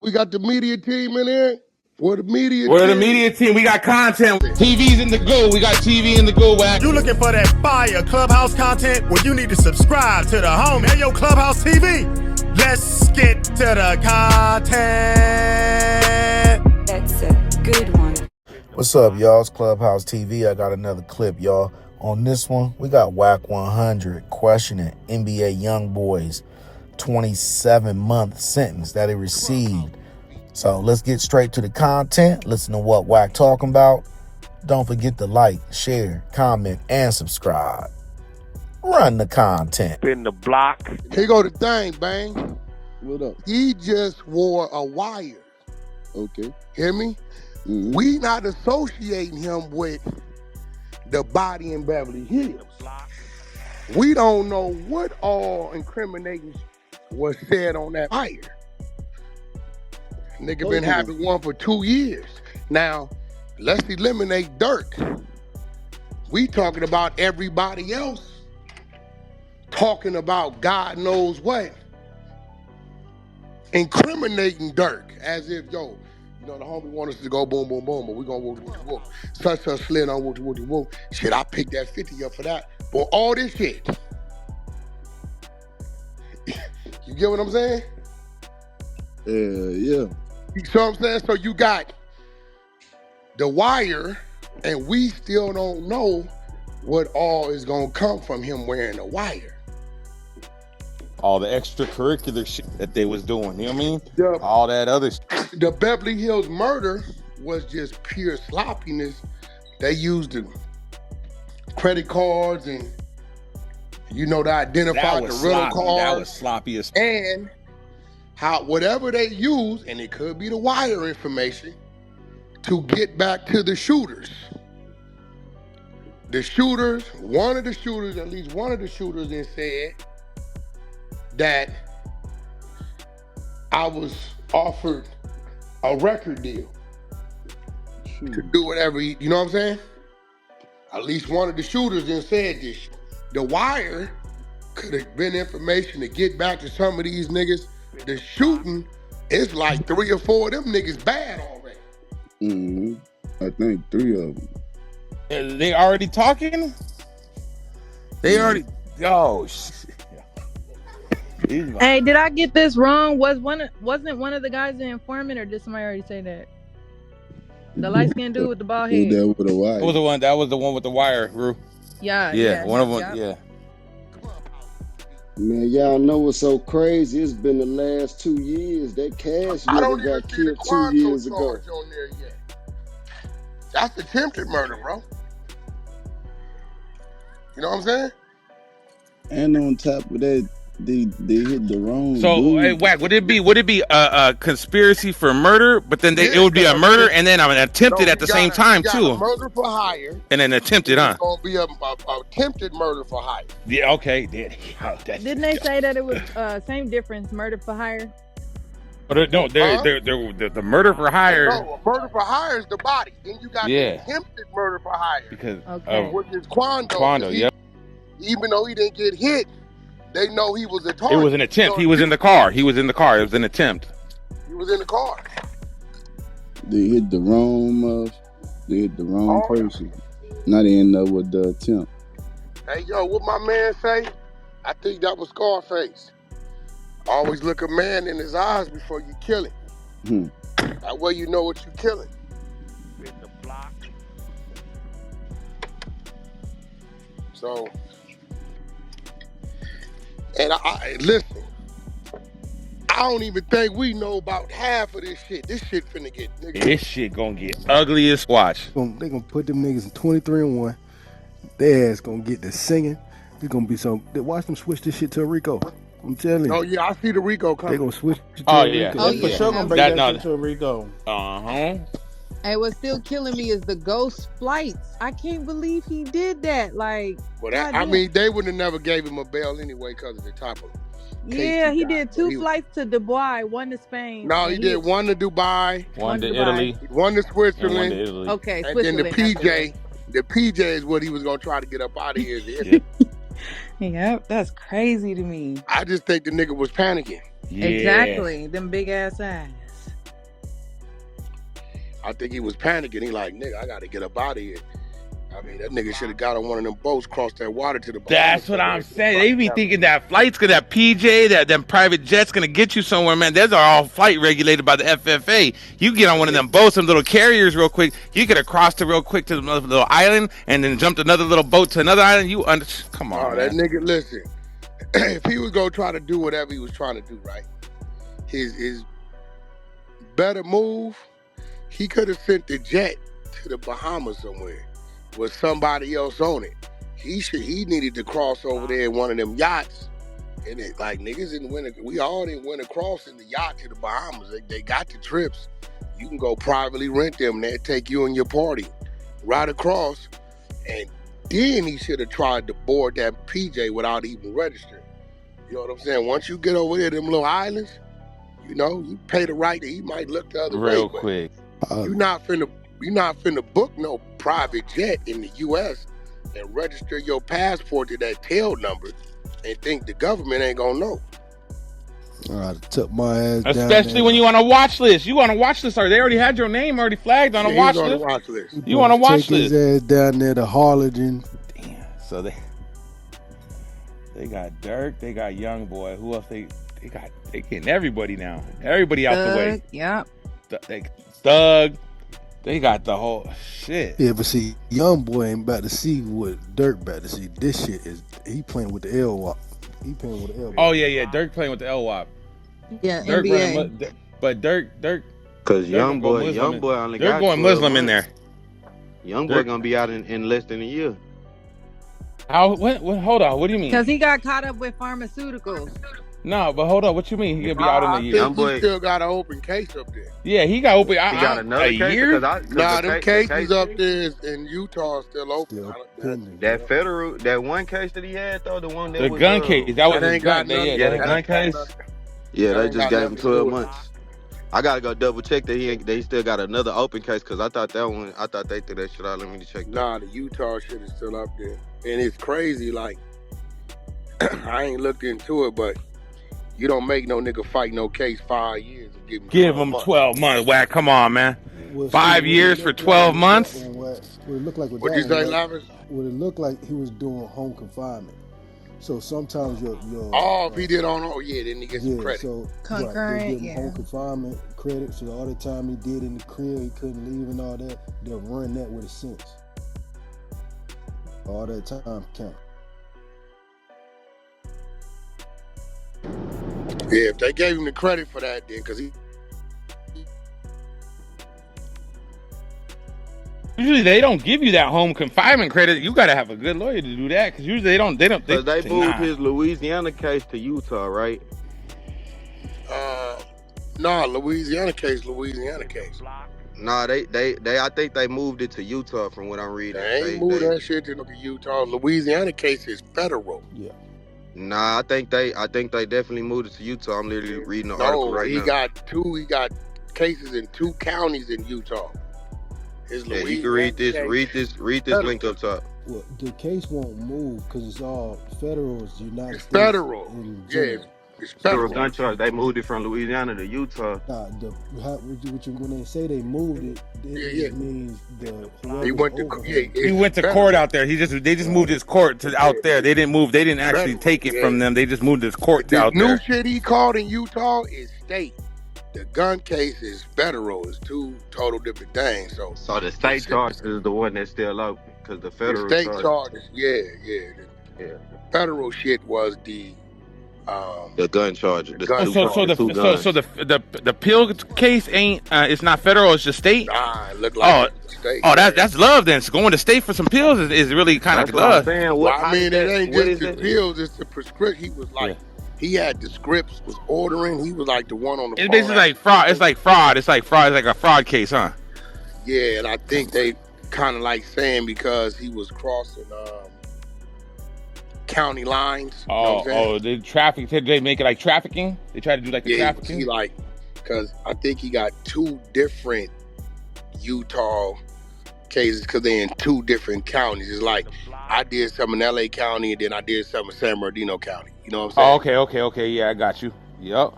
We got the media team in here. We're the media We're the team. media team. We got content. TV's in the go. We got TV in the go, Wack. You looking for that fire Clubhouse content? Well, you need to subscribe to the homie. Hey, yo, Clubhouse TV. Let's get to the content. That's a good one. What's up, y'all? It's Clubhouse TV. I got another clip, y'all. On this one, we got Wack 100 questioning NBA Youngboy's 27-month sentence that he received. So let's get straight to the content. Listen to what Wack talking about. Don't forget to like, share, comment, and subscribe. Run the content. In the block. Here go the thing, bang. What up? He just wore a wire. Okay. Hear me? Mm-hmm. We not associating him with the body in Beverly Hills. We don't know what all incriminating was said on that wire. Nigga been having one for 2 years. Now, let's eliminate Durk. We talking about everybody else talking about God knows what. Incriminating Durk as if, yo, you know, the homie want us to go boom, boom, boom, but we gonna whoop, whoop, whoop. Such slid on whoop, whoop, whoop. Shit, I picked that 50 up for that. But all this shit. You get what I'm saying? Yeah. You know what I'm saying? So you got the wire, and we still don't know what all is gonna come from him wearing the wire. All the extracurricular shit that they was doing, you know what I mean? Yeah. All that other shit. The Beverly Hills murder was just pure sloppiness. They used the credit cards and, you know, to identify the rental cards. That was sloppy as And how whatever they use, and it could be the wire information, to get back to the shooters. The shooters, one of the shooters, at least one of the shooters, then said that I was offered a record deal to do whatever, you know what I'm saying? At least one of the shooters then said this. The wire could have been information to get back to some of these niggas. The shooting, it's like 3 or 4 of them niggas bad already. I think 3 of them. They already talking? They already, yo, shit. Hey, did I get this wrong? Wasn't one of the guys the informant, or did somebody already say that? The light skinned dude with the bald head. That with the wire. That was the one with the wire, Rue. Yeah. One of them, yeah. Man, y'all know what's so crazy? It's been the last 2 years. That Cash nigga got killed 2 years ago. On there yet. That's attempted murder, bro. You know what I'm saying? And on top of that, they hit the wrong So, dude. hey, Wack, would it be a conspiracy for murder, but then it would be a murder and then an attempted at the same time too? Murder for hire. And then attempted, huh? It's gonna be a attempted murder for hire. Yeah, okay. Didn't they say that it was same difference, murder for hire? But no, the murder for hire. No, murder for hire is the body. Then you got the attempted murder for hire. Because which is Quando. Quando, yep. Even though he didn't get hit, they know he was a target. It was an attempt. He was in the car. It was an attempt. He was in the car. They hit the wrong person. Now they end up with the attempt. Hey, yo, what my man say? I think that was Scarface. Always look a man in his eyes before you kill him. That way you know what you're killing. In the block. So, and I listen, I don't even think we know about half of this shit. This shit finna get, nigga. This shit gonna get ugly as watch. They gonna put them niggas in 23-1. Their ass gonna get the singing. It's gonna be so. Watch them switch this shit to a Rico. I'm telling you. Oh yeah, I see the Rico coming. They gonna switch it to a yeah. Rico. Oh, yeah. For sure gonna bring that shit to a Rico. Hey, what's still killing me is the ghost flights. I can't believe he did that. Like, well, I mean, they would have never gave him a bail anyway because of the type of. Yeah, he did 2 flights to Dubai, 1 to Spain. No, he did 1 to Dubai, 1 to Italy, 1 to Switzerland, 1 to Italy. Okay, and Switzerland. then the PJ is what he was gonna try to get up out of here. Yep, that's crazy to me. I just think the nigga was panicking. Yeah. Exactly, them big ass eyes. I think he was panicking. He like, nigga, I gotta get up out of here. I mean, that nigga should have got on one of them boats, crossed that water to the Bahamas. That's what I'm saying. They be thinking that flights, that PJ, that them private jets gonna get you somewhere, man. Those are all flight regulated by the FFA. You get on one of them boats, some little carriers, real quick. You could have crossed it real quick to another little island, and then jumped another little boat to another island. Come on, that man. nigga, listen. If he was gonna try to do whatever he was trying to do, right? His better move, he could have sent the jet to the Bahamas somewhere with somebody else on it. He needed to cross over there in one of them yachts. And it like niggas didn't win we all didn't win across in the yacht to the Bahamas. They got the trips. You can go privately rent them and they'll take you and your party right across. And then he should have tried to board that PJ without even registering. You know what I'm saying? Once you get over there, them little islands, you know, you pay the right that he might look the other way. Real quick. You're not finna book no private jet in the US and register your passport to that tail number and think the government ain't gonna know. I took my ass down. Especially when you on a watch list. You on a watch list, or they already had your name already flagged on a watch list. On a watch list. You on a watch list. Take his ass down there to Harlingen. Damn. So they got Durk, they got Youngboy. Who else they getting everybody now. Everybody out the way. Yep. Thug. They got the whole shit. Yeah, but see, Youngboy ain't about to see what Durk about to see. This shit is he playing with the LWAP. He playing with the LWAP. Oh yeah. Durk playing with the LWAP. Yeah, Durk NBA. But Durk. Cause Youngboy only got They're going Muslim in there. Youngboy gonna be out in less than a year. How? What? Hold on. What do you mean? Because he got caught up with pharmaceuticals. No, but hold on. What you mean? He gonna be out in a year? He still got an open case up there. Yeah, he got open. He got another case. Year? Nah, them cases up there in Utah are still open. That federal, that one case that he had though, the one that the was, gun case. That was his gun. The gun case. Yeah, they just gave him 12 months. I gotta go double check that they still got another open case because I thought they threw that shit out. Let me check that. Nah, the Utah shit is still up there, and it's crazy. Like I ain't looked into it, but you don't make no nigga fight no case 5 years and give him 12 months. Wack, come on, man. 5 years for 12 months. What it looked like? What you say, Lavish? What it looked like he was doing home confinement. So sometimes your if he did then he gets some credit. So concurrent, they give him home confinement credit. So all the time he did in the crib, he couldn't leave and all that. They'll run that with a sentence. All that time count. Yeah, if they gave him the credit for that, then because he. Usually they don't give you that home confinement credit. You got to have a good lawyer to do that because usually they don't. Because they moved his Louisiana case to Utah, right? Louisiana case. Nah, I think they moved it to Utah from what I'm reading. They ain't moved that shit to Utah. Louisiana case is federal. Yeah. Nah, I think they definitely moved it to Utah. I'm literally reading the article right now. He got cases in 2 counties in Utah. You can read this link up top. Well, the case won't move because it's all federal. It's United States. Federal. It's federal. Gun charge. They moved it from Louisiana to Utah. Nah, when they say they moved it, it means he went to court out there. They just moved his court to out there. They didn't actually take it from them. They just moved his court out there. New shit he called in Utah is state. The gun case is federal. It's 2 total different things. So the state charge is the one that's still open because the federal state charges. The federal shit was the gun charge. The pill case ain't. It's not federal. It's just state. Nah, it looked like state. Oh, that's love. Then so going to state for some pills is really kind of love. It ain't just the pills. It's the prescription. He was like. He had the scripts, was ordering. He was like the one on the phone. It's basically like fraud. It's like fraud. It's like a fraud case, huh? Yeah, and I think they kind of like saying because he was crossing county lines. They traffic. They make it like trafficking. They try to do like the trafficking. Because I think he got 2 different Utah cases because they're in 2 different counties. It's like I did some in LA County and then I did some in San Bernardino County. You know what I'm saying? Okay. Yeah, I got you. Yep.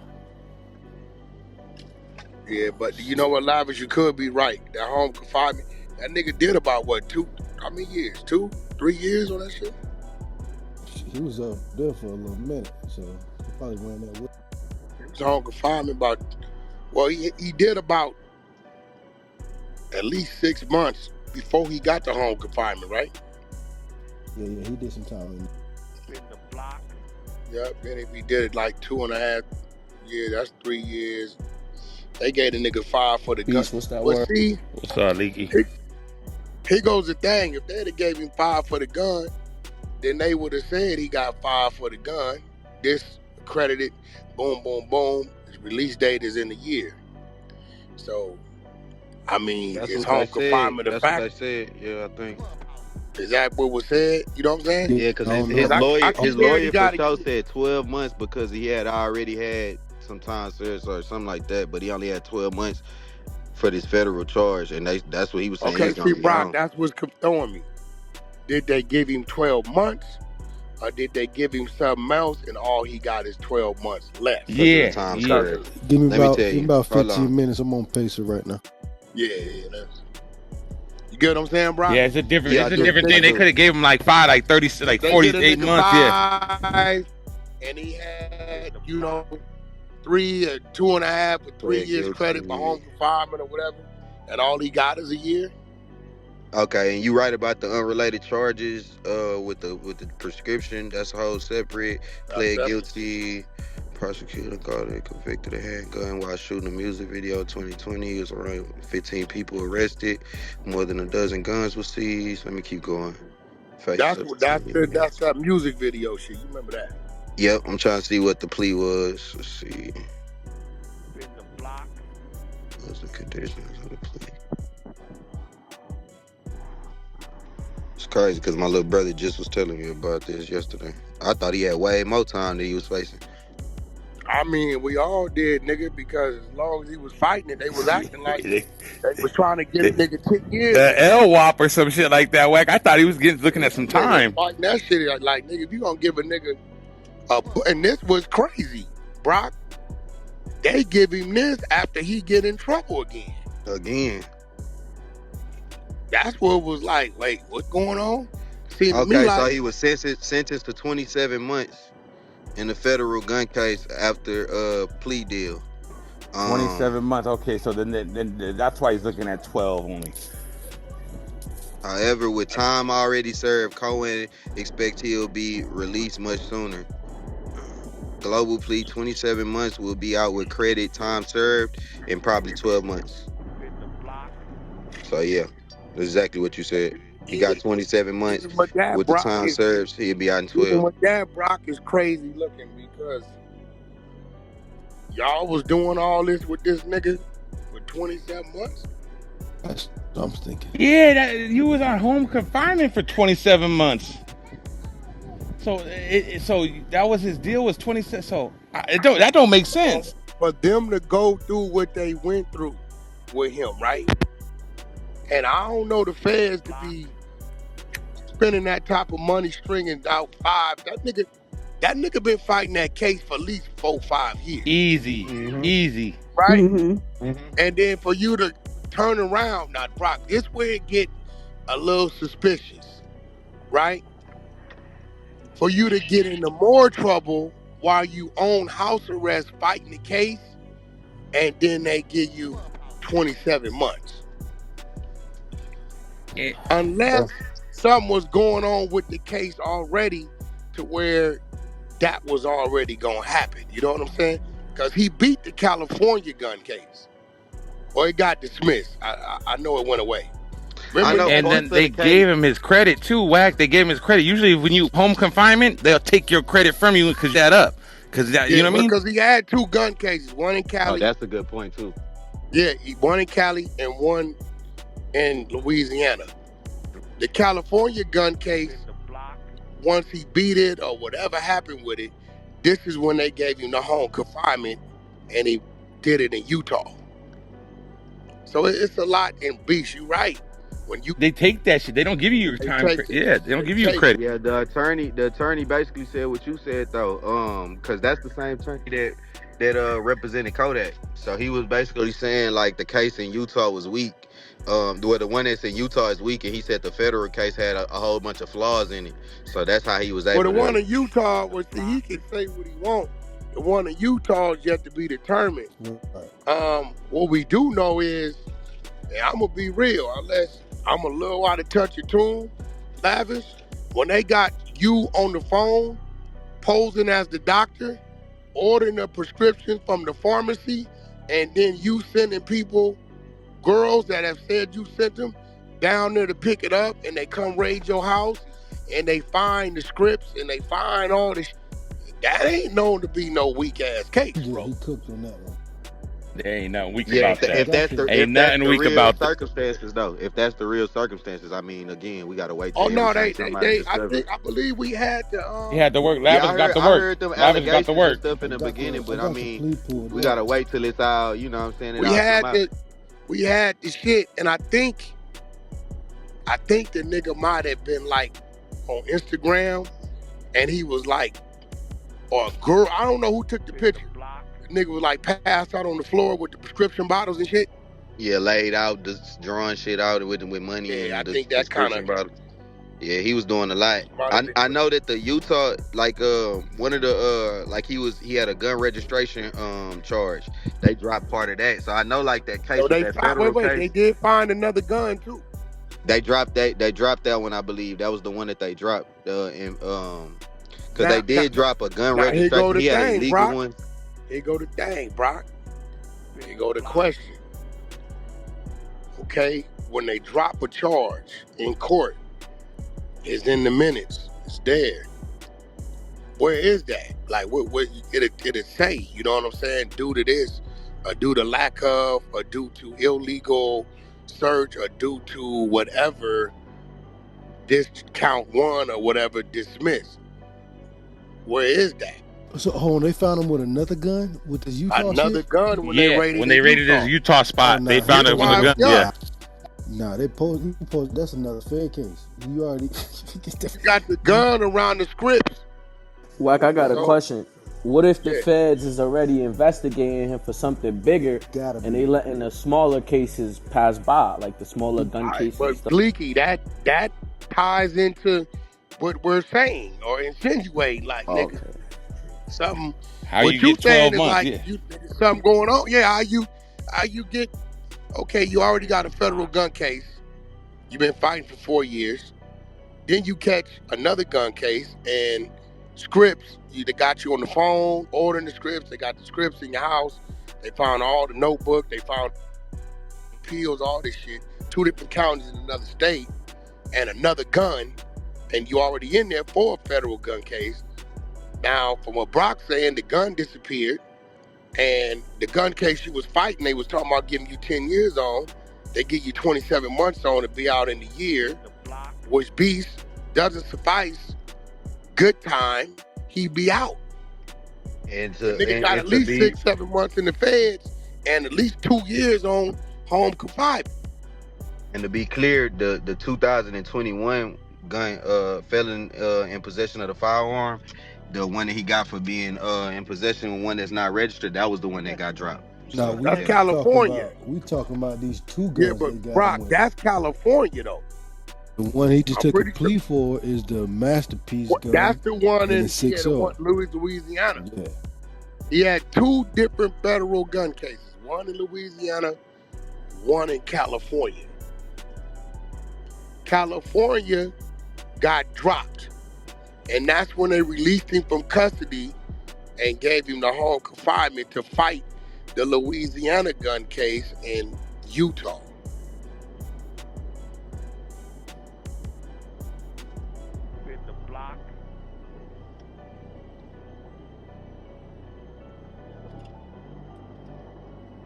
Yeah, but you know what, Lavish, you could be right. That home confinement, that nigga did about what, how many years? 2, 3 years on that shit? He was up there for a little minute, so he probably ran that with. He was home confinement he did about at least 6 months before he got to home confinement, right? Yeah, he did some time in the block. Yep, then if he did it like 2.5 years, that's 3 years. They gave the nigga 5 for the gun. BEATZ, what's that But word? see, What's up, Leaky? here goes the thing. If they'd have gave him 5 for the gun, then they would have said he got 5 for the gun. This accredited, boom, boom, boom. His release date is in the year. So, I mean, That's it's what home they confinement said. of That's what fact. they said. Yeah, I think. Is that what was said? You know what I'm saying? Yeah, because I his don't know. lawyer, I his keep hearing lawyer he for gotta sure get- said 12 months because he had already had some time served or something like that, but he only had 12 months for this federal charge, and that's what he was saying. Okay, He's see, gonna be Brock, on. that's what's throwing me. Did they give him 12 months? Or did they give him something else and all he got is 12 months left? Yeah, Time yeah. served. Give me Let me tell give me you. about Hold 15 on. minutes. I'm on pacer right now. Yeah, that's... You get what I'm saying, Brock? Yeah, it's a different, Yeah, it's I a do. different I thing. They do. could have gave him like 5, like 30, like They 48 did a nigga months. 5, and he had, 3 or 2.5 or 3 Pled years credit for home guilty. confinement or whatever, and all he got is a year. Okay, and you right about the unrelated charges with the prescription. That's a whole separate. Pled guilty. Prosecutor caught and convicted of handgun while shooting a music video. 2020, it was around 15 people arrested. More than a dozen guns were seized. Let me keep going. That's that music video shit. You remember that? Yep, I'm trying to see what the plea was. Let's see. What's the conditions of the plea? It's crazy because my little brother just was telling me about this yesterday. I thought he had way more time than he was facing. I mean, we all did, nigga, because as long as he was fighting it, they was acting like they was trying to get a nigga 10 years. LWAP or some shit like that, Wack. I thought he was looking at some time. Fighting that shit, like, nigga, if you gonna give a nigga and this was crazy, Brock. They give him this after he get in trouble again. That's what it was like. Wait, what's going on? See, okay, so he was sentenced to 27 months in the federal gun case after plea deal. 27 months. Okay, so then that's why he's looking at 12 only. However, with time already served, Cohen expects he'll be released much sooner. Global plea, 27 months, will be out with credit, time served, and probably 12 months. So yeah, that's exactly what you said. He got 27 months with the time served. He'll be out in 12. Even with that, Brock is crazy looking because y'all was doing all this with this nigga for 27 months. That's what I'm thinking. Yeah, you was on home confinement for 27 months. So that was his deal, was 27. So that don't make sense. For them to go through what they went through with him, right? And I don't know the feds to be spending that type of money stringing out 5. That nigga been fighting that case for at least 4, 5 years. Easy. Right? And then for you to turn around, now, Brock, this where it get a little suspicious, right? For you to get into more trouble while you on house arrest fighting the case, and then they give you 27 months. Unless something was going on with the case already to where that was already going to happen. You know what I'm saying? Because he beat the California gun case. Or it got dismissed. I know it went away. Remember, and then they gave him his credit too, Wack. They gave him his credit. Usually when you home confinement, they'll take your credit from you because that up. Because you know what I mean? Because he had 2 gun cases, one in Cali. Oh, that's a good point too. Yeah, one in Cali and one in Louisiana. The California gun case, once he beat it or whatever happened with it, this is when they gave him the home confinement, and he did it in Utah. So it's a lot in BEATZ. You right. When they take that shit, they don't give you your time. Yeah, they don't give you credit. Yeah, the attorney basically said what you said though. Because that's the same attorney that represented Kodak. So he was basically saying like the case in Utah was weak. The one that's in Utah is weak, and he said the federal case had a whole bunch of flaws in it. So that's how he was Well, the able one to. in Utah was he can say what he wants. The one in Utah is yet to be determined. What we do know is, and I'm gonna be real, unless I'm a little out of touch of tune, Lavish, when they got you on the phone posing as the doctor, ordering a prescription from the pharmacy, and then you sending people, girls that have said you sent them, down there to pick it up, and they come raid your house, and they find the scripts, and they find all this. That ain't known to be no weak ass case, bro. He cooked on that one. There ain't nothing weak Yeah, about that. if that's Ain't nothing the weak real about that. circumstances though, if that's the real circumstances, I mean, again, we gotta wait Oh till every no, time they, somebody discovers. I believe we had the He had to work. Yeah, Lavish got to I work. heard them Lavish got to allegations and work. stuff in the beginning, but I got the mean, plea pulled we up. gotta wait till it's all, you know what I'm saying, it we all had come out. we had the shit, and I think the nigga might have been like on Instagram, and he was like, or a girl, I don't know who took the picture. The nigga was like passed out on the floor with the prescription bottles and shit. Yeah, laid out, just drawing shit out with money Yeah, I and the think that kind prescription of bottle. Yeah, he was doing a lot. might have been. I know that the Utah, like one of the like he had a gun registration charge. They dropped part of that, so I know like that case So with they that federal wait, case. they did find another gun too. They dropped that one, I believe. That was the one that they dropped. Because they did drop a gun now here go registration. the He had a thing, legal Brock. one. Here go the thing, Brock. Here go the question. Okay, when they drop a charge in court, it's in the minutes. It's there. Where is that? Like, what it'll say, you know what I'm saying? Due to this, or due to lack of, or due to illegal search, or due to whatever, this count one or whatever dismissed. Where is that? So hold on, they found him with another gun with this Utah Another shit? gun when they raided his Utah spot, they nah. found it with a gun. Yeah. Nah, they posed. That's another fair case. You already you got the gun around the scripts. Wack, I got a question. What if the feds is already investigating him for something bigger, and they letting the smaller cases pass by, like the smaller gun cases? But Gleeky, that ties into what we're saying or insinuate, like nigga, something. How what you get 12 saying is months? like you, something going on. Yeah, how you get? Okay, you already got a federal gun case. You've been fighting for 4 years. Then you catch another gun case and scripts. They got you on the phone ordering the scripts. They got the scripts in your house. They found all the notebook. They found pills, all this shit. 2 different counties in another state and another gun. And you already in there for a federal gun case. Now, from what Brock's saying, the gun disappeared. And the gun case you was fighting, they was talking about giving you 10 years on. They give you 27 months on to be out in the year, which BEATZ doesn't suffice. Good time, he be out. And the nigga got at least 6-7 months in the feds and at least 2 years on home confinement. And to be clear, the 2021 gun felon in possession of the firearm, the one that he got for being in possession of one that's not registered, that was the one that got dropped. No, So, that's California. We talking about these 2 guns. Yeah, but Brock, that's California though. The one he just took a plea for is the Masterpiece gun. That's the one in the Louisiana. Yeah. He had 2 different federal gun cases. One in Louisiana, one in California. California got dropped. And that's when they released him from custody and gave him the home confinement to fight the Louisiana gun case in Utah.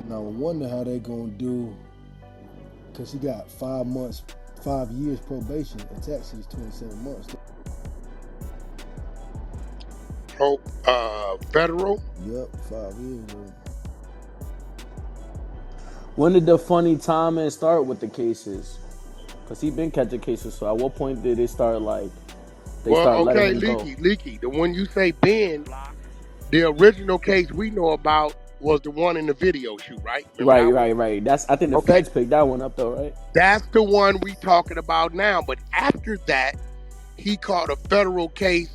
Now I wonder how they gonna do, cause he got 5 years probation. In Texas, 27 months. Federal? Yep, 5 years. When did the funny timing start with the cases? Cause he been catching cases. So at what point did it start like? They start letting him go? Leaky. The one you say Ben, The original case we know about was the one in the video shoot, right? Right. That's I think the Okay. feds picked that one up though, right? That's the one we talking about now. But after that, he caught a federal case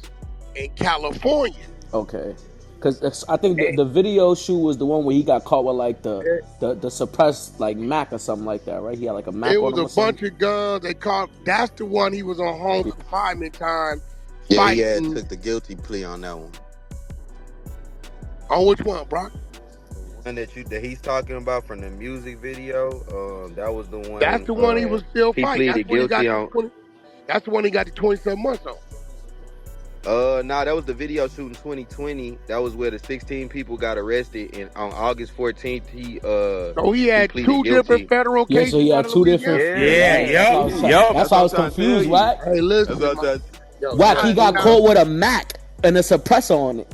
in California. Okay. Because I think the video shoot was the one where he got caught with like the suppressed like Mac or something like that, right? He had like a Mac It on was him a or something. bunch of guns. They caught. That's the one he was on home confinement time. Yeah, fighting. he had took the guilty plea on that one. On which one, Brock? And that he's talking about from the music video, that was the one. That's the one he was still fighting. He pleaded guilty on. That's the one he got the 27 months on. Nah, that was the video shoot in 2020. That was where the 16 people got arrested, and on August 14th, So he had two different federal cases. Yeah, so he had two different. That's why I was confused, Wack. Hey, listen. Wack, he got caught with a Mac and a suppressor on it.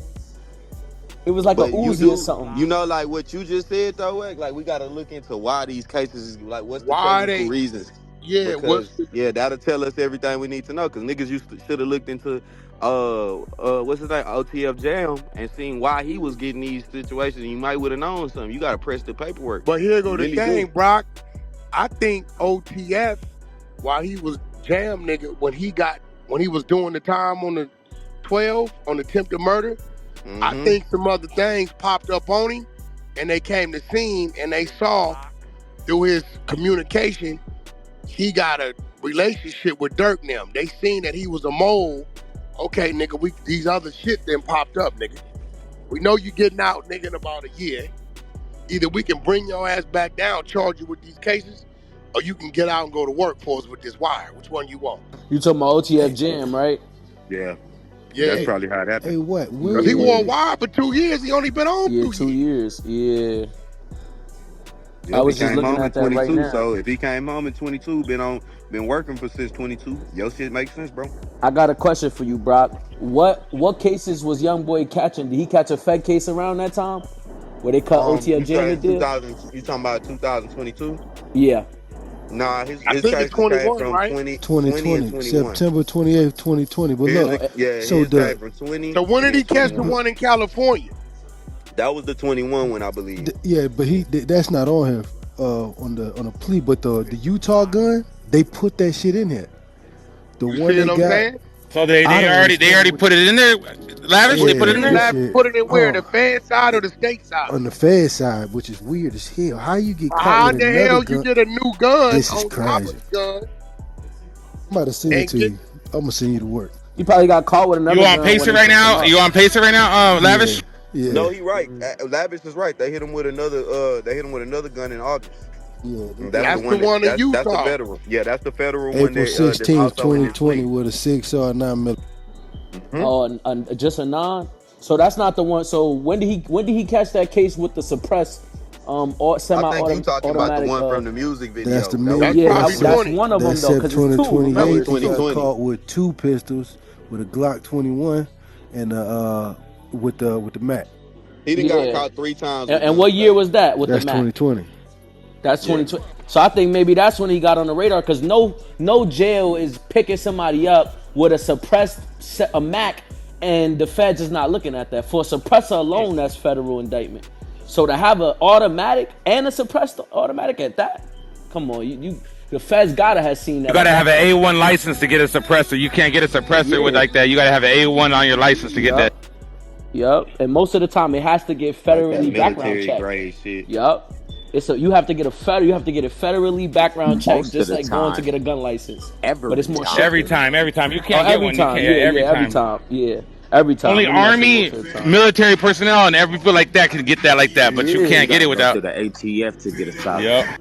It was like a Uzi or something. You know, like what you just said, though, Wack? Like, we got to look into why these cases, like, what's the technical reasons? Yeah, that'll tell us everything we need to know. Because niggas should have looked into, what's his name, OTF Jam, and seen why he was getting these situations. You might would have known something. You got to press the paperwork. But here go the thing, Brock. I think OTF, while he was Jam nigga, when he was doing the time on the 12 on the attempted murder, I think some other things popped up on him, and they came to scene and they saw through his communication he got a relationship with Durk and them. They seen that he was a mole. Okay, nigga, these other shit then popped up, nigga. We know you getting out, nigga, in about a year. Either we can bring your ass back down, charge you with these cases, or you can get out and go to work for us with this wire. Which one you want? You talking about OTF Jam, right? Yeah. That's probably how it happened. Hey, what? He wore a wire for 2 years. He only been on 2 years. Yeah. I was just looking at that right now. So if he came home in 22, been working for since 22, your shit makes sense, bro. I got a question for you, Brock. What cases was Youngboy catching? Did he catch a Fed case around that time? Where they cut OTF Jam a deal? You talking about 2022? Yeah. Nah, his I think it's 21, from right? 2020, September 28th, 2020. But look, so from 20. So when did he catch the one in California? That was the 21 one, I believe. Yeah, but that's not on here on the plea. But the Utah gun, they put that shit in here. The you one see they what I'm got. saying? So they already put it in there. Lavish, they put it in there. Put it in where? The Fed side or the state side? On the Fed side, which is weird as hell. How you get caught How with the another hell gun? you get a new gun? This is on top of crazy. the gun? I'm about to send it to you. I'm gonna send you to work. You probably got caught with another. You on Pacer right now? You on Pacer right now, Lavish? Yeah. No, he right. Lavish is right. They hit him with another. They hit him with another gun in August. Yeah, that's the one in Utah. That's the federal. Yeah, that's the federal April one. April 16th, 2020, with a 6R 9mm. Oh, just a 9. So that's not the one. So when did he catch that case with the suppressed or semi-automatic? I think you talking about the one from the music video. That's the that's one of them though. That's 2028. He got caught with 2 pistols, with a Glock 21, and with the Mac. He done got caught 3 times. And what year was that with the Mac? That's 2020. That's 2020. So I think maybe that's when he got on the radar, because no jail is picking somebody up with a suppressed a Mac, and the feds is not looking at that. For a suppressor alone, that's federal indictment. So to have an automatic and a suppressed automatic at that, come on, the feds gotta have seen that. You gotta have an A1 license to get a suppressor. You can't get a suppressor with like that. You gotta have an A1 on your license to get that. Yup. And most of the time, it has to get federally background checked. Grade shit. Yup. You have to get it federally background checked, just like going to get a gun license. But it's more every time. You can't get one. Every time. Only Army, military personnel, and every people like that can get that like that, but you can't get it without to the ATF to get a stop. Yep.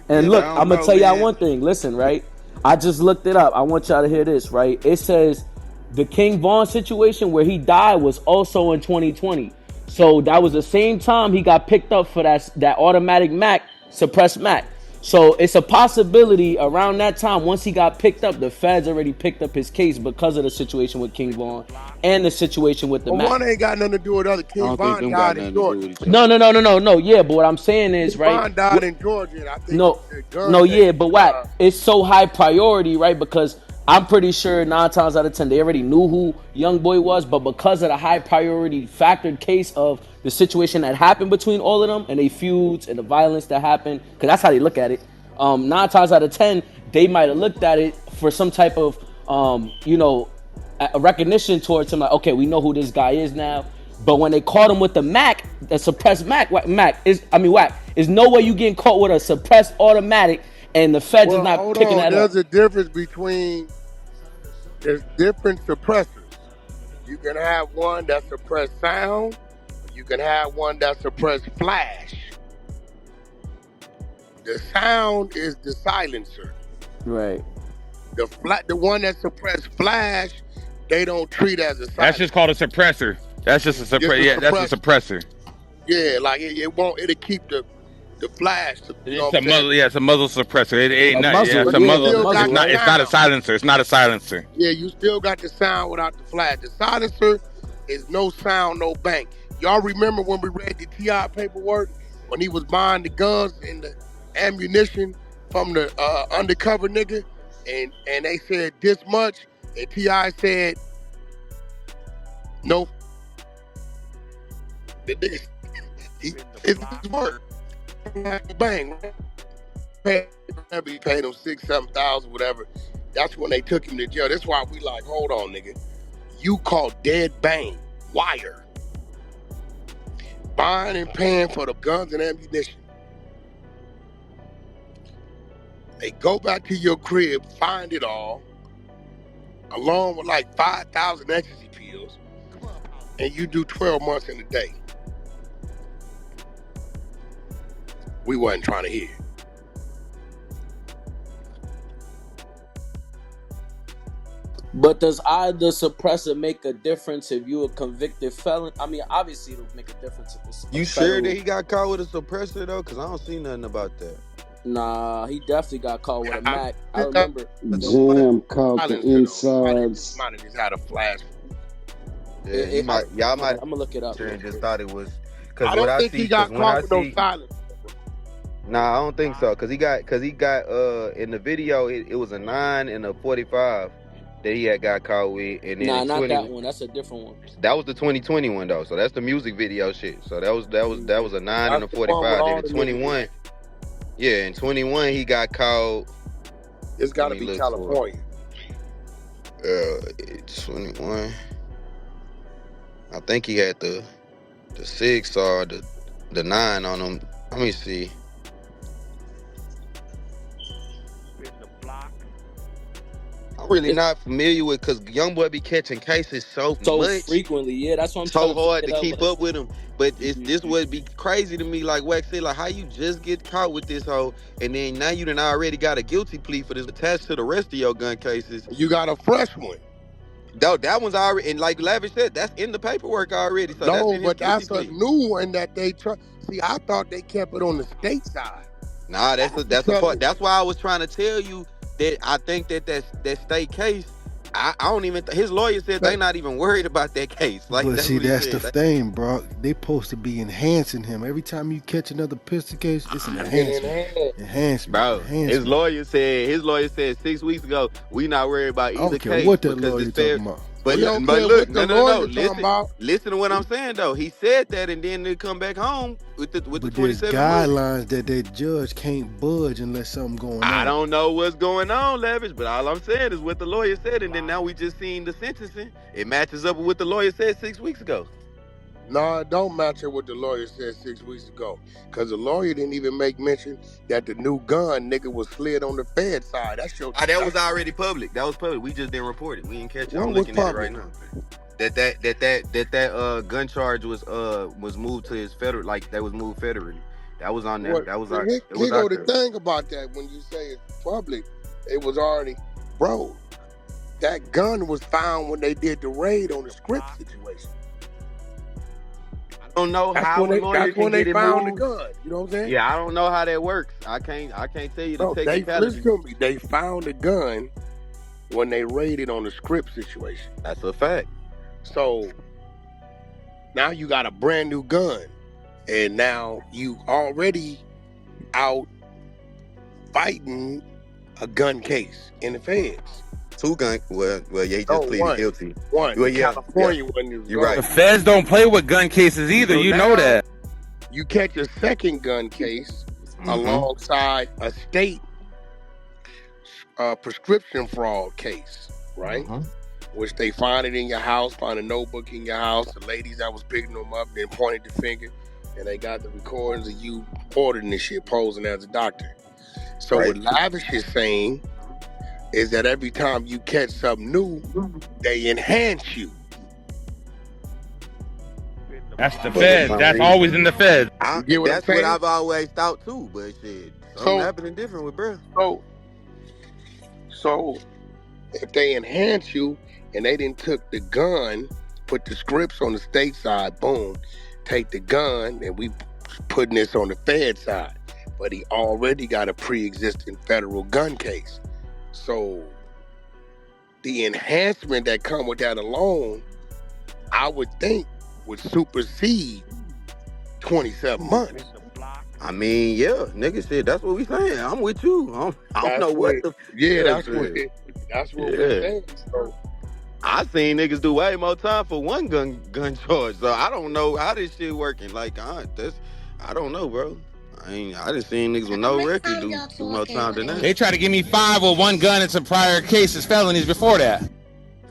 And look, I'm gonna tell y'all one thing. Listen, right? I just looked it up. I want y'all to hear this, right? It says the King Von situation where he died was also in 2020. So that was the same time he got picked up for that automatic Mac, suppressed Mac. So it's a possibility around that time, once he got picked up, the feds already picked up his case because of the situation with King Von and the situation with the Mac. One ain't got nothing to do with other. King Von died in Georgia. No. Yeah, but what I'm saying is, right? Von died in Georgia. And I think but Wack, it's so high priority, right? Because I'm pretty sure 9 times out of 10 they already knew who Youngboy was, but because of the high priority factored case of the situation that happened between all of them and they feuds and the violence that happened, because that's how they look at it. 9 times out of 10 they might have looked at it for some type of a recognition towards him, like, okay, we know who this guy is now. But when they caught him with the Mac, the suppressed Wack is no way you getting caught with a suppressed automatic and the feds is Well, not hold picking on. that up. There's a difference between there's different suppressors. You can have one that suppress sound. You can have one that suppress flash. The sound is the silencer. Right. The one that suppress flash, they don't treat as a silencer. That's just called a suppressor. That's just a suppressor. Yeah, that's a suppressor. Yeah, like it'll keep the flash. You know It's what I'm saying? it's a muzzle suppressor. It ain't A not. muzzle, Yeah, it's a yeah, muzzle. the muzzle, right? It's not a silencer. It's not a silencer. Yeah, you still got the sound without the flash. The silencer is no sound, no bang. Y'all remember when we read the T.I. paperwork when he was buying the guns and the ammunition from the undercover nigga, and they said this much, and T.I. said no. The nigga, it's work. Bang. He paid him $6,000-7,000, whatever. That's when they took him to jail. That's why we like, hold on, nigga. You called dead bang, wire. Buying and paying for the guns and ammunition. They go back to your crib, find it all, along with like 5,000 ecstasy pills, and you do 12 months in a day. We wasn't trying to hear. But does either suppressor make a difference if you a convicted felon? I mean, obviously it'll make a difference if it's You sure that he got caught with a suppressor though? Cause I don't see nothing about that. Nah, he definitely got caught with a Mac. I remember. Jam caught the insides. Might have just had a flash. Yeah, y'all might. I'm gonna look it up. Sure, just thought it was. Cause I don't think he got caught with no silence. Nah, I don't think so. Cause he got in the video it was a 9 and a 45 that he had got caught with, and then nah, not that one. That's a different one. That was the 2020 one though. So that's the music video shit. So that was a 9 and a 45. Then in 21, yeah, in 21 he got caught. It's got to be California. 21. I think he had the 6 or the 9 on him. Let me see. I'm really not familiar with, because Youngboy be catching cases so much frequently. Yeah, that's what I'm so hard to keep up with him. But this would be crazy to me. Like Wack said, like how you just get caught with this hoe, and then now you done already got a guilty plea for this attached to the rest of your gun cases. You got a fresh one. That one's already, and like Lavish said, that's in the paperwork already. So no, but that's a new one that they try. See, I thought they kept it on the state side. Nah, that's a part. That's why I was trying to tell you that I think that state case, I don't even. His lawyer said they not even worried about that case. Like, but see, that's the thing, bro. They supposed to be enhancing him every time you catch another pistol case. It's an enhancement. Bro, his lawyer said 6 weeks ago, we not worried about either case. I don't care what that lawyer talking about. But look, no. Listen to what I'm saying though. He said that, and then they come back home with the 27 guidelines that the judge can't budge unless something going on. I don't know what's going on, Lavish, but all I'm saying is what the lawyer said, and then now we just seen the sentencing. It matches up with what the lawyer said 6 weeks ago. No, it don't match up what the lawyer said 6 weeks ago. Because the lawyer didn't even make mention that the new gun nigga was slid on the Fed side. That's your that was already public. That was public. We just didn't report it. We didn't catch it. I'm looking at it right now. That gun charge was moved to his federal, like that was moved federally. That was on there. That was our. Here go the thing about that. When you say it's public, it was already, bro. That gun was found when they did the raid on the script situation. I don't know how a lawyer can get it found moved. The gun. You know what I'm saying? Yeah, I don't know how that works. I can't tell you the technicality. Listen to me. They found the gun when they raided on the script situation. That's a fact. So now you got a brand new gun, and now you already out fighting a gun case in the feds. 2 gun. Well, yeah, he No, just pleaded guilty. one. Well, The yeah. California one is You're gone. The right. feds don't play with gun cases either. So You know now that. you catch a second gun case alongside a state prescription fraud case, right? Which they find it in your house, find a notebook in your house. The ladies that was picking them up, then pointed the finger, and they got the recordings of you ordering this shit, posing as a doctor. So what Lavish is saying is that every time you catch something new, they enhance you. That's the feds. That's always in the feds. You get what I'm That's what saying? I've always thought too. But shit, something happening different with bro. So if they enhance you and they didn't took the gun, put the scripts on the state side, boom, take the gun, and we putting this on the Fed side. But he already got a pre-existing federal gun case. So the enhancement that come with that alone, I would think would supersede 27 months. I mean, yeah, nigga, shit, that's what we saying. I'm with you. I don't know what the. That's what we're saying. So I seen niggas do way more time for one gun charge. So I don't know how this shit working. Like, I don't know, bro. I done seen niggas with no record do more time than that. They try to give me 5 with 1 gun and some prior cases, felonies before that.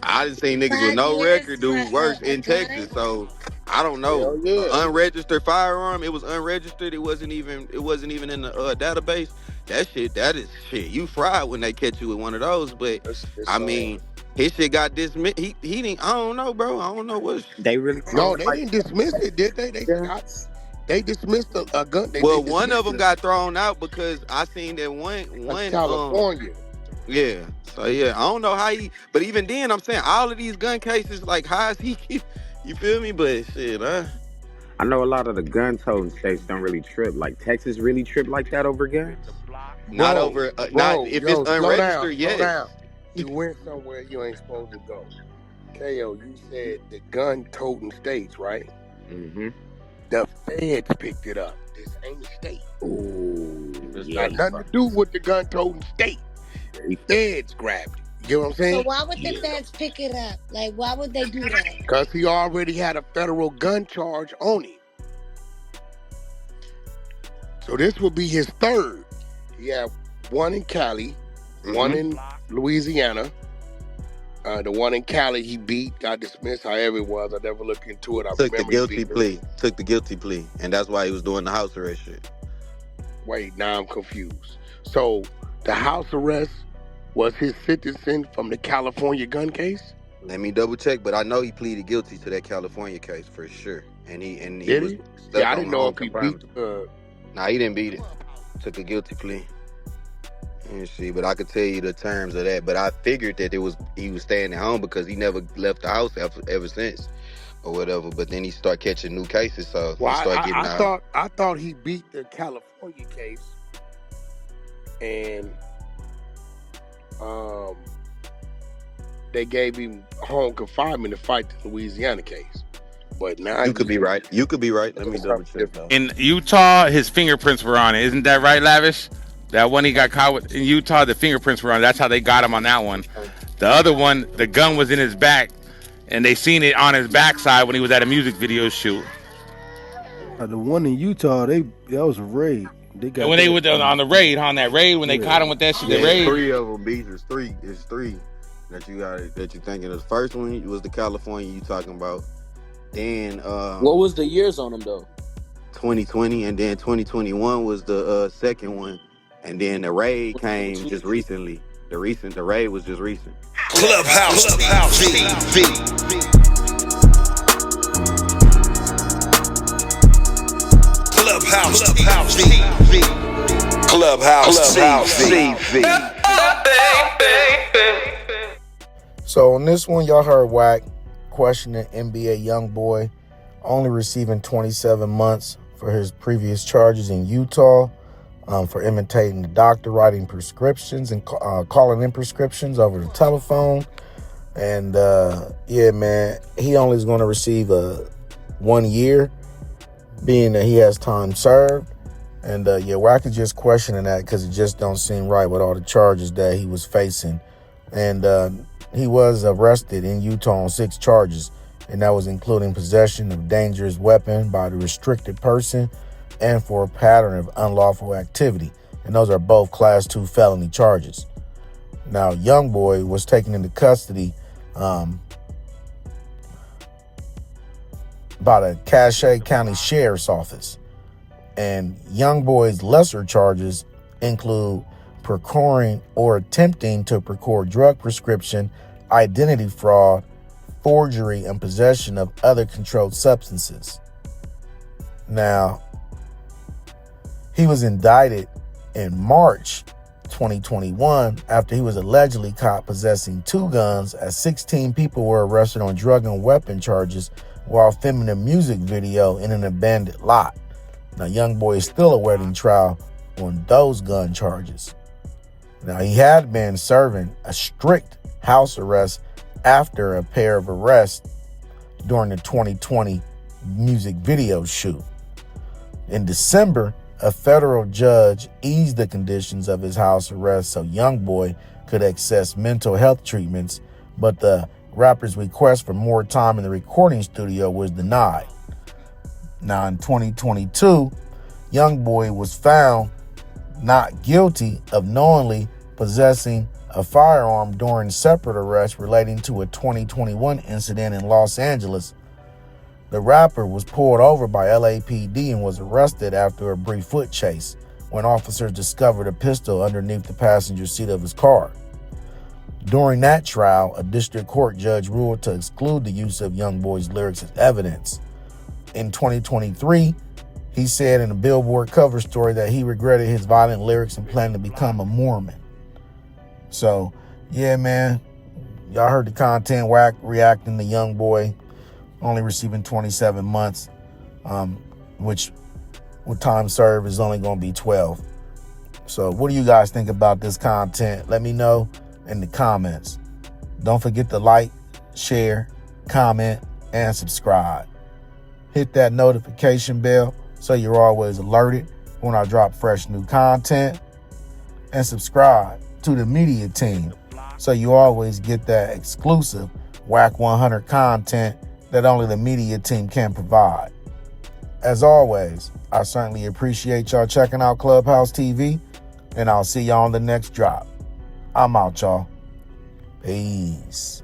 I done seen niggas with no record do worse in Texas. So I don't know. Unregistered firearm. It was unregistered. It wasn't even in the database. That is shit. You fried when they catch you with one of those. But I mean, his shit got dismissed. He didn't. I don't know, bro. I don't know what they really. No, they didn't dismiss it, did they? They dismissed a gun. One of them got thrown out because I seen that one California. Yeah. So yeah, I don't know how he. But even then, I'm saying all of these gun cases, like how is he keep? You feel me? But shit, I know a lot of the gun-toting states don't really trip. Like Texas really trip like that over guns. Not over. Not if it's unregistered. Yes. Slow down. You went somewhere you ain't supposed to go. KO, you said the gun-toting states, right? Mm-hmm. The feds picked it up. This ain't state. It's got nothing to do with the gun-toting state. The feds grabbed it. You get what I'm saying? So why would the feds pick it up? Like, why would they do that? Because he already had a federal gun charge on him. So this would be his third. He had one in Cali, one in Louisiana. The one in Cali he beat, got dismissed, however it was. I never looked into it. Took the guilty plea. And that's why he was doing the house arrest shit. Wait, now I'm confused. So the house arrest was his sentencing from the California gun case? Let me double check, but I know he pleaded guilty to that California case for sure. And he Did was he? stuck Yeah, I on didn't know home if he confinement. beat Nah, he didn't beat it. Took a guilty plea. Let me see, but I could tell you the terms of that. But I figured that he was staying at home because he never left the house ever since, or whatever. But then he started catching new cases, so he started getting out. I thought he beat the California case, and they gave him home confinement to fight the Louisiana case. But now you could be right. You could be right. Let me double check though. In Utah, his fingerprints were on it. Isn't that right, Lavish? That one he got caught with in Utah, the fingerprints were on it. That's how they got him on that one. The other one, the gun was in his back, and they seen it on his backside when he was at a music video shoot. The one in Utah, that was a raid. They got when they were on the raid, on that raid, when they caught him with that shit, the raid. 3 of them, BEATZ. It's three that you got that you thinking of. The first one was the California you talking about. Then what was the years on them though? 2020, and then 2021 was the second one, and then the raid came just recently. The raid was just recent. Clubhouse TV. Clubhouse TV. So on this one, y'all heard Wack questioning NBA Youngboy, only receiving 27 months for his previous charges in Utah for imitating the doctor, writing prescriptions and calling in prescriptions over the telephone. And yeah, man, he only is going to receive 1 year, being that he has time served. And yeah, Wack is just questioning that because it just don't seem right with all the charges that he was facing And he was arrested in Utah on 6 charges, and that was including possession of dangerous weapon by the restricted person and for a pattern of unlawful activity. And those are both Class 2 felony charges. Now, Youngboy was taken into custody by the Cache County Sheriff's Office. And Youngboy's lesser charges include procuring or attempting to procure drug prescription, identity fraud, forgery, and possession of other controlled substances. Now, he was indicted in March 2021 after he was allegedly caught possessing 2 guns, as 16 people were arrested on drug and weapon charges while filming a music video in an abandoned lot. Now, Youngboy is still awaiting trial on those gun charges. Now, he had been serving a strict house arrest after a pair of arrests during the 2020 music video shoot. In December, a federal judge eased the conditions of his house arrest so Youngboy could access mental health treatments, but the rapper's request for more time in the recording studio was denied. Now, in 2022, Youngboy was found not guilty of knowingly possessing a firearm during separate arrests relating to a 2021 incident in Los Angeles. The rapper was pulled over by LAPD and was arrested after a brief foot chase when officers discovered a pistol underneath the passenger seat of his car. During that trial, a district court judge ruled to exclude the use of Youngboy's lyrics as evidence. In 2023, he said in a Billboard cover story that he regretted his violent lyrics and planned to become a Mormon. So, yeah, man, y'all heard the content. Wack reacting to Youngboy only receiving 27 months, which with time served is only going to be 12. So what do you guys think about this content? Let me know in the comments. Don't forget to like, share, comment, and subscribe. Hit that notification bell so you're always alerted when I drop fresh new content. And subscribe to the media team so you always get that exclusive Wack 100 content that only the media team can provide. As always, I certainly appreciate y'all checking out Clubhouse TV, and I'll see y'all on the next drop. I'm out, y'all. Peace.